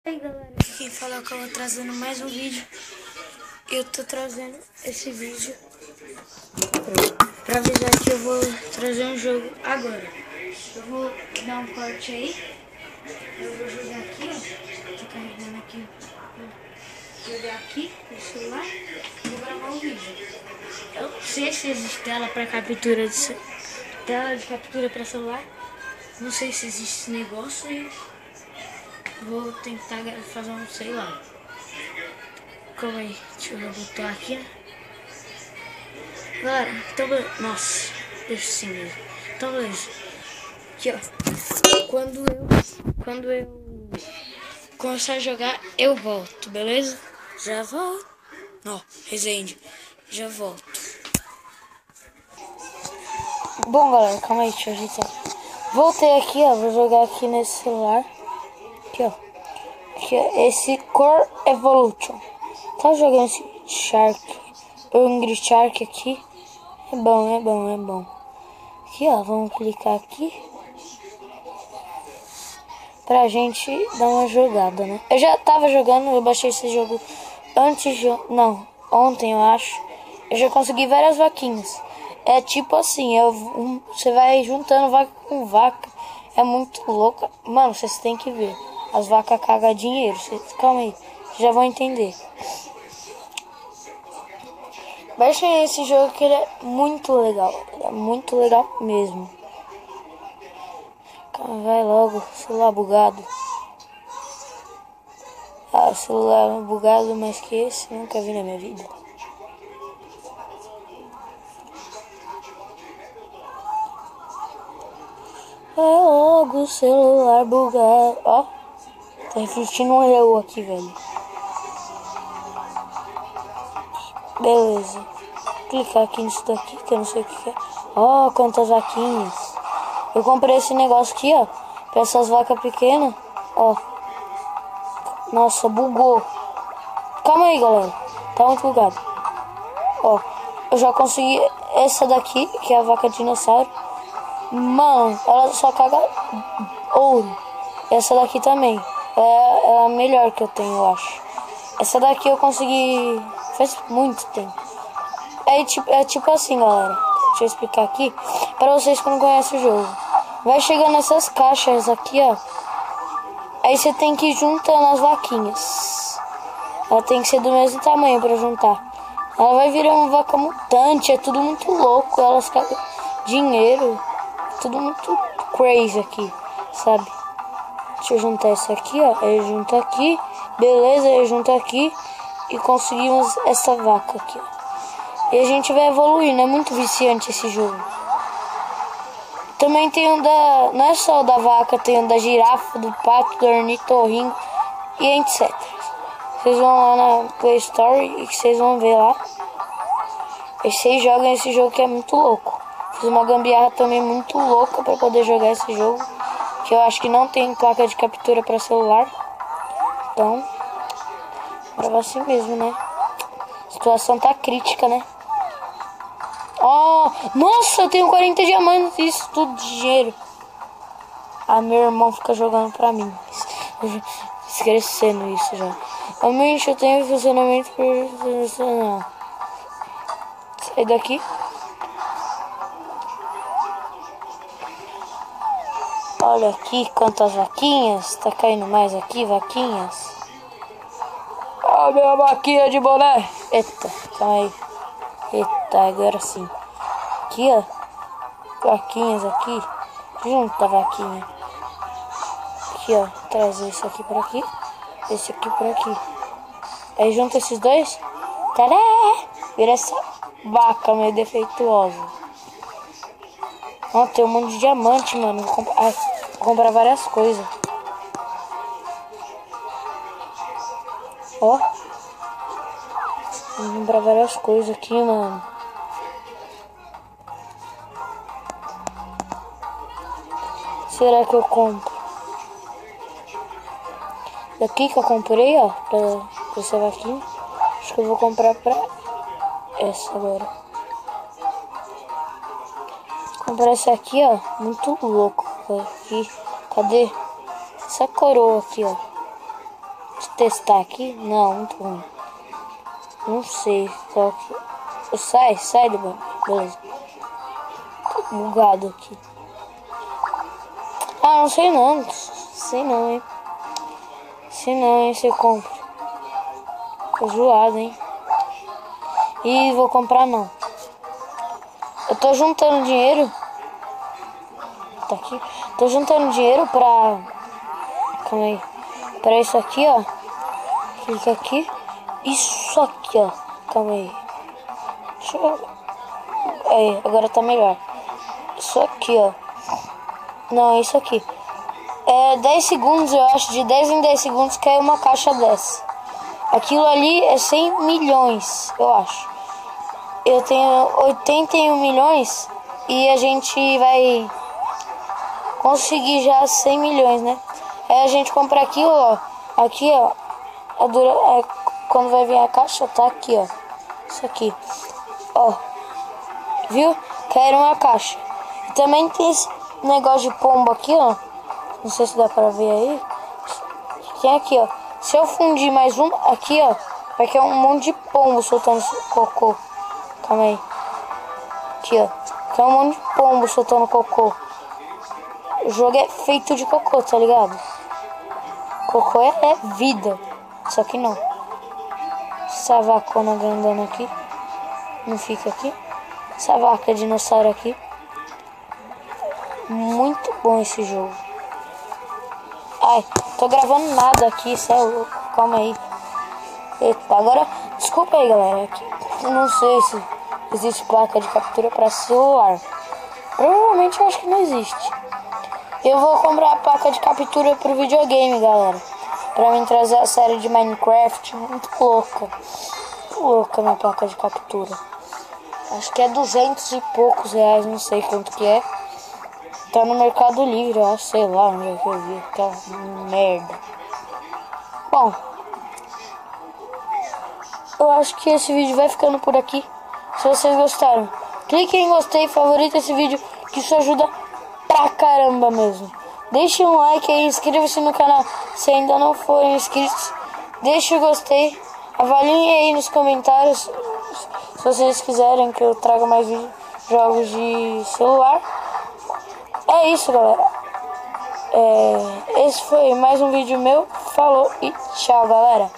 E aí galera, aqui quem fala é que eu vou trazendo mais um vídeo. Eu tô trazendo esse vídeo pra avisar que eu vou trazer um jogo agora. Eu vou dar um corte aí. Eu vou jogar aqui, ó. Tô carregando aqui. Vou jogar aqui no celular. Vou gravar um vídeo. Eu não sei se existe tela pra captura de tela de captura pra celular. Não sei se existe esse negócio aí. Vou tentar fazer um, sei lá. Calma aí, deixa eu botar aqui. Galera, então beleza. Nossa, deixa assim mesmo. Então beleza. Aqui ó. Quando eu começar a jogar, eu volto, beleza? Já volto. Ó, Resende. Já volto. Bom galera, calma aí, deixa eu ajeitar. Voltei aqui, ó. Vou jogar aqui nesse celular. Aqui ó. Aqui ó, esse Core Evolution. Tá jogando esse Shark, Angry Shark aqui. É bom, é bom, é bom. Aqui ó, vamos clicar aqui pra gente dar uma jogada, né? Eu já tava jogando, eu baixei esse jogo antes de... Não, ontem eu acho. Eu já consegui várias vaquinhas. É tipo assim, você vai juntando vaca com vaca. É muito louco. Mano, vocês têm que ver. As vacas cagam dinheiro. Calma aí, já vão entender. Baixem esse jogo que ele é muito legal. Ele é muito legal mesmo. Calma, vai logo. Celular bugado. Ah, celular bugado mais que esse nunca vi na minha vida. É logo celular bugado. Ó, tá refletindo um eu aqui, velho. Beleza. Clicar aqui nisso daqui, que eu não sei o que é. Ó, quantas vaquinhas. Eu comprei esse negócio aqui, ó. Pra essas vacas pequenas. Ó. Nossa, bugou. Calma aí, galera. Tá muito bugado. Ó. Eu já consegui essa daqui, que é a vaca dinossauro. Mano, ela só caga ouro. Essa daqui também. É a melhor que eu tenho, eu acho. Essa daqui eu consegui faz muito tempo. É tipo assim, galera. Deixa eu explicar aqui para vocês que não conhecem o jogo. Vai chegando nessas caixas aqui, ó. Aí você tem que ir juntando as vaquinhas. Ela tem que ser do mesmo tamanho para juntar. Ela vai virar uma vaca mutante. É tudo muito louco. Elas cagam dinheiro. Tudo muito crazy aqui, sabe? Deixa eu juntar isso aqui, ó. Aí eu junto aqui. Beleza, eu junto aqui. E conseguimos essa vaca aqui, ó. E a gente vai evoluindo. É muito viciante esse jogo. Também tem um da... Não é só o da vaca. Tem um da girafa, do pato, do ornitorrinco e etc. Vocês vão lá na Play Store e vocês vão ver lá. E vocês jogam esse jogo que é muito louco. Fiz uma gambiarra também muito louca para poder jogar esse jogo. Que eu acho que não tem placa de captura para celular. Então, grava assim mesmo, né? A situação tá crítica, né? Oh, nossa, eu tenho 40 diamantes, isso tudo de dinheiro. Ah, meu irmão fica jogando pra mim. Esquecendo isso já. Realmente eu tenho funcionamento profissional. Sai daqui. Olha aqui quantas vaquinhas. Tá caindo mais aqui, vaquinhas. Ah, minha vaquinha de boné. Eita, calma aí. Eita, agora sim. Aqui, ó. Vaquinhas aqui. Junta vaquinha. Aqui, ó. Trazer isso aqui por aqui. Esse aqui por aqui. Aí junta esses dois. Tadá! Vira essa vaca meio defeituosa. Ó, tem um monte de diamante, mano. Vou comprar várias coisas. Ó. Vou comprar várias coisas aqui, mano. Será que eu compro? Daqui que eu comprei, ó. Pra essa vaquinha. Acho que eu vou comprar pra essa agora. Vou comprar essa aqui, ó. Muito louco. Aqui. Cadê? Essa coroa aqui, ó. testar aqui. Não, muito ruim. Não sei qual que... Sai do banco. Beleza. Tô bugado aqui. Ah, não sei não. Sei não, hein. Sei não, hein, você compra. Tô zoado, hein. E vou comprar não. Eu tô juntando dinheiro. Tá aqui. Tô juntando dinheiro pra... Calma aí. Pra isso aqui, ó. Clica aqui. Isso aqui, ó. Calma aí. Deixa eu... Aí, agora tá melhor. Isso aqui, ó. Não, é isso aqui. É 10 segundos, eu acho. De 10 em 10 segundos cai uma caixa dessa. Aquilo ali é 100 milhões, eu acho. Eu tenho 81 milhões e a gente vai conseguir já 100 milhões, né? Aí a gente compra aquilo, ó. Aqui, ó. Quando vai vir a caixa, tá aqui, ó. Isso aqui. Ó. Viu? Caiu uma caixa. E também tem esse negócio de pombo aqui, ó. Não sei se dá pra ver aí. Tem aqui, ó. Se eu fundir mais um, aqui, ó. Vai cair um monte de pombo soltando cocô. Calma aí. Aqui, ó. Tem um monte de pombo soltando cocô. O jogo é feito de cocô, tá ligado? Cocô é vida. Só que não. Essa vacona grandona aqui. Não fica aqui. Essa vaca dinossauro aqui. Muito bom esse jogo. Ai, tô gravando nada aqui, cê é louco. Calma aí. Eita, agora... Desculpa aí, galera. Aqui, não sei se existe placa de captura para celular. Provavelmente eu acho que não existe. Eu vou comprar a placa de captura pro videogame, galera. Pra mim trazer a série de Minecraft. Muito louca. Muito louca a minha placa de captura. Acho que é 200 e poucos reais, não sei quanto que é. Tá no Mercado Livre, eu acho, sei lá onde é que eu vi aquela merda. Bom, eu acho que esse vídeo vai ficando por aqui. Se vocês gostaram, clique em gostei, favorita esse vídeo, que isso ajuda pra caramba mesmo. Deixe um like aí, inscreva-se no canal se ainda não forem inscritos. Deixe o gostei, avaliem aí nos comentários se vocês quiserem que eu traga mais jogos de celular. É isso, galera. Esse foi mais um vídeo meu. Falou e tchau, galera.